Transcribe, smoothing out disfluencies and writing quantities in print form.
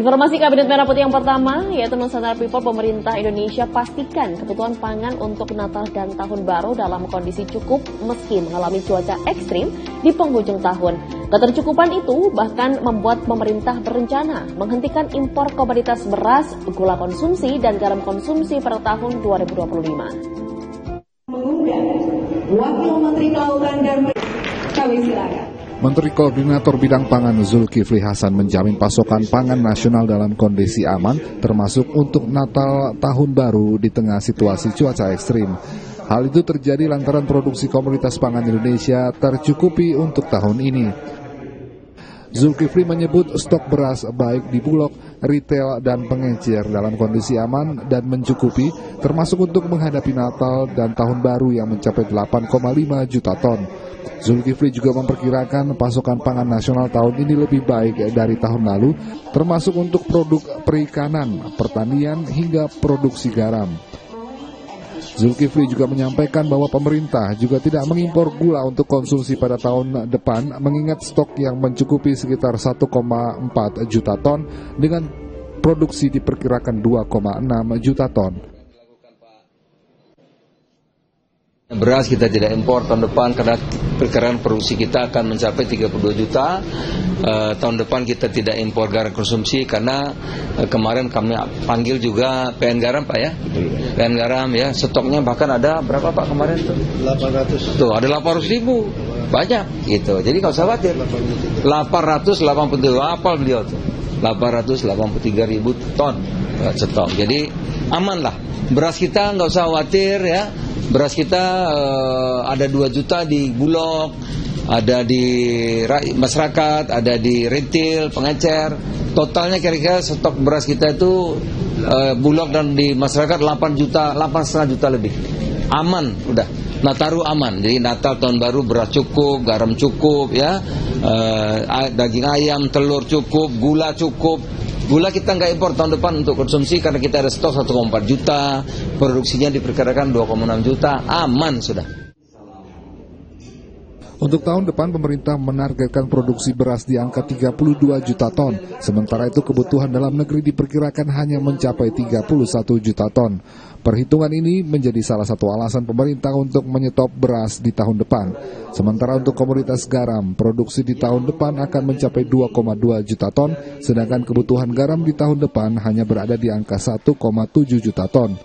Informasi Kabinet Merah Putih yang pertama, yaitu Nusantara People, pemerintah Indonesia pastikan kebutuhan pangan untuk Natal dan Tahun Baru dalam kondisi cukup meski mengalami cuaca ekstrim di penghujung tahun. Ketercukupan itu bahkan membuat pemerintah berencana menghentikan impor komoditas beras, gula konsumsi, dan garam konsumsi pada tahun 2025. Mengundang Wakil Menteri Kelautan dan Kami silakan. Menteri Koordinator Bidang Pangan Zulkifli Hasan menjamin pasokan pangan nasional dalam kondisi aman, termasuk untuk Natal Tahun Baru di tengah situasi cuaca ekstrim. Hal itu terjadi lantaran produksi komoditas pangan Indonesia tercukupi untuk tahun ini. Zulkifli menyebut stok beras baik di Bulog, retail, dan pengecer dalam kondisi aman dan mencukupi, termasuk untuk menghadapi Natal dan Tahun Baru yang mencapai 8,5 juta ton. Zulkifli juga memperkirakan pasokan pangan nasional tahun ini lebih baik dari tahun lalu, termasuk untuk produk perikanan, pertanian, hingga produksi garam. Zulkifli juga menyampaikan bahwa pemerintah juga tidak mengimpor gula untuk konsumsi pada tahun depan, mengingat stok yang mencukupi sekitar 1,4 juta ton dengan produksi diperkirakan 2,6 juta ton. Beras kita tidak impor tahun depan karena perkiraan produksi kita akan mencapai 32 juta. Tahun depan kita tidak impor garam konsumsi karena kemarin kami panggil juga PN Garam, Pak, ya. PN Garam, ya, stoknya bahkan ada berapa, Pak, kemarin tuh? 800. Tuh, ada 800 ribu. Banyak gitu. Jadi nggak usah khawatir. 883, apa beliau tuh? 883 ribu ton stok. Jadi aman lah. Beras kita nggak usah khawatir, ya. Beras kita ada 2 juta di Bulog, ada di masyarakat, ada di retail, pengecer. Totalnya kira-kira stok beras kita itu Bulog dan di masyarakat 8,5 juta lebih. Aman, udah. Nataru aman. Jadi Natal Tahun Baru beras cukup, garam cukup, ya. Daging ayam, telur cukup, gula cukup. Gula kita nggak impor tahun depan untuk konsumsi karena kita ada stok 1,4 juta, produksinya diperkirakan 2,6 juta, aman sudah. Untuk tahun depan pemerintah menargetkan produksi beras di angka 32 juta ton, sementara itu kebutuhan dalam negeri diperkirakan hanya mencapai 31 juta ton. Perhitungan ini menjadi salah satu alasan pemerintah untuk menyetop beras di tahun depan. Sementara untuk komoditas garam, produksi di tahun depan akan mencapai 2,2 juta ton, sedangkan kebutuhan garam di tahun depan hanya berada di angka 1,7 juta ton.